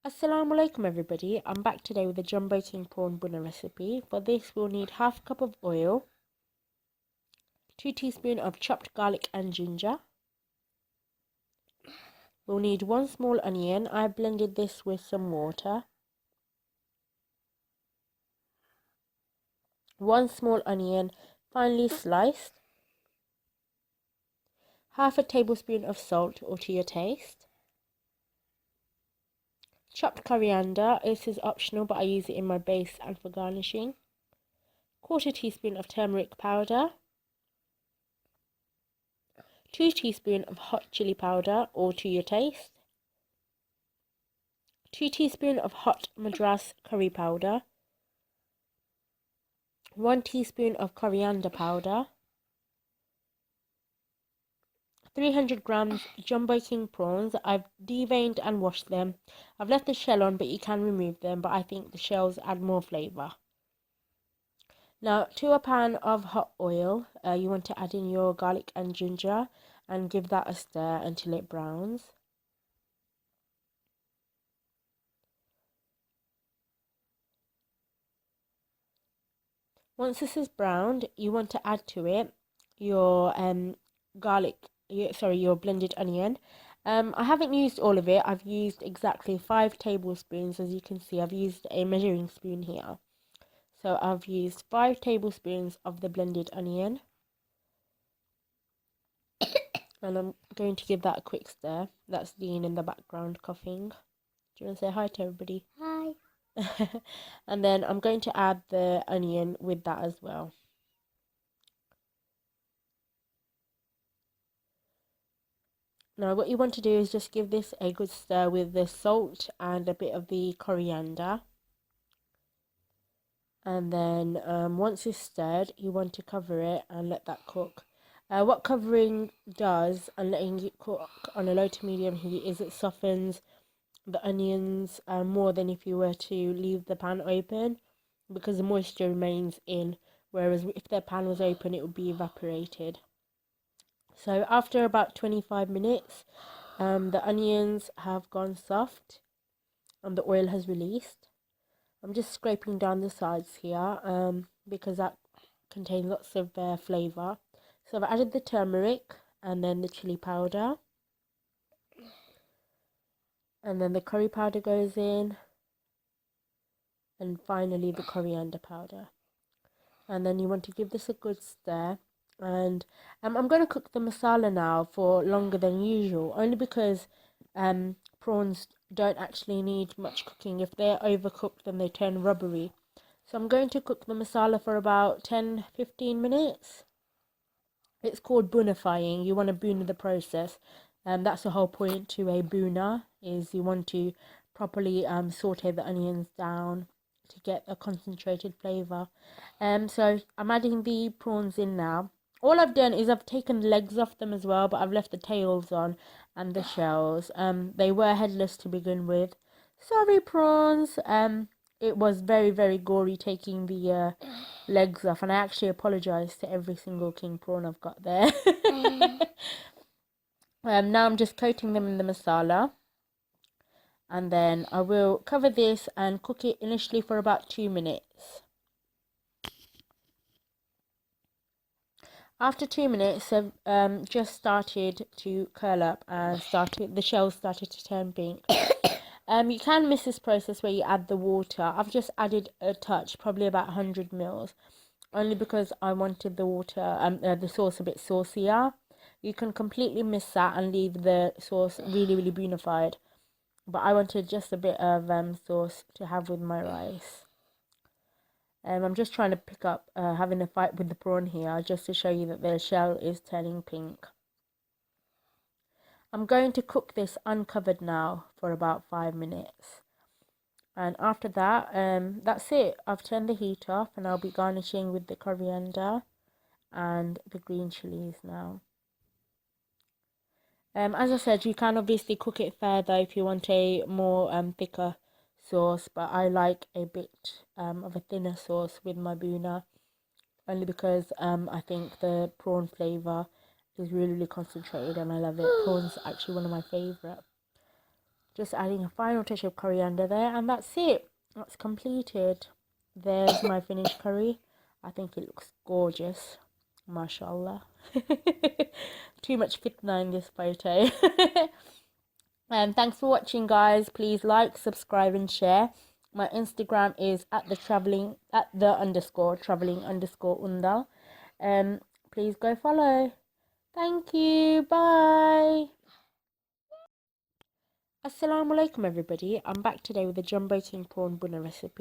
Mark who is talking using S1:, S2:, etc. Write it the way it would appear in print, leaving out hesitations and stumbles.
S1: Assalamu alaikum everybody, I'm back today with a jumbo king prawn bhuna recipe. For this we'll need half a cup of oil, 2 teaspoons of chopped garlic and ginger. We'll need 1 small onion. I blended this with some water. 1 small onion finely sliced. Half a tablespoon of salt or to your taste. Chopped coriander, this is optional but I use it in my base and for garnishing. 1/4 teaspoon of turmeric powder. 2 teaspoons of hot chili powder or to your taste. 2 teaspoons of hot Madras curry powder. 1 teaspoon of coriander powder. 300 grams jumbo king prawns. I've deveined and washed them. I've left the shell on, but you can remove them, but I think the shells add more flavour. Now, to a pan of hot oil, you want to add in your garlic and ginger and give that a stir until it browns. Once this is browned, you want to add to it your your blended onion. I haven't used all of it. I've used exactly 5 tablespoons. As you can see, I've used a measuring spoon here. So I've used 5 tablespoons of the blended onion. And I'm going to give that a quick stir. That's Dean in the background coughing. Do you want to say hi to everybody?
S2: Hi.
S1: And then I'm going to add the onion with that as well. Now what you want to do is just give this a good stir with the salt and a bit of the coriander. And then once it's stirred, you want to cover it and let that cook. What covering does and letting it cook on a low to medium heat is it softens the onions more than if you were to leave the pan open, because the moisture remains in, whereas if the pan was open it would be evaporated. So after about 25 minutes, the onions have gone soft and the oil has released. I'm just scraping down the sides here because that contains lots of flavour. So I've added the turmeric and then the chili powder. And then the curry powder goes in. And finally the coriander powder. And then you want to give this a good stir. And I'm going to cook the masala now for longer than usual, only because prawns don't actually need much cooking. If they're overcooked then they turn rubbery. So I'm going to cook the masala for about 10-15 minutes. It's called bhunifying. You want to bhuna the process. That's the whole point to a bhuna, is you want to properly saute the onions down to get a concentrated flavour. So I'm adding the prawns in now. All I've done is I've taken the legs off them as well, but I've left the tails on and the shells. They were headless to begin with. Sorry, prawns. It was very, very gory taking the legs off, and I actually apologise to every single king prawn I've got there. Now I'm just coating them in the masala, and then I will cover this and cook it initially for about 2 minutes. After 2 minutes, I've just started to curl up and the shells started to turn pink. You can miss this process where you add the water. I've just added a touch, probably about 100 mils, only because I wanted the water, the sauce a bit saucier. You can completely miss that and leave the sauce really, really bhunified. But I wanted just a bit of sauce to have with my rice. I'm just trying to pick up, having a fight with the prawn here, just to show you that the shell is turning pink. I'm going to cook this uncovered now for about 5 minutes. And after that, that's it. I've turned the heat off and I'll be garnishing with the coriander and the green chillies now. As I said, you can obviously cook it further if you want a more thicker sauce, but I like a bit of a thinner sauce with my bhuna, only because I think the prawn flavour is really, really concentrated and I love it. Prawn's actually one of my favourite. Just adding a final touch of coriander there, and that's it. That's completed. There's my finished curry. I think it looks gorgeous. Mashallah. Too much fitna in this photo. And thanks for watching, guys. Please like, subscribe and share. My Instagram is at the traveling _undal. Please go follow. Thank you. Bye. Assalamu alaikum, everybody. I'm back today with a jumbo tin prawn bhuna recipe.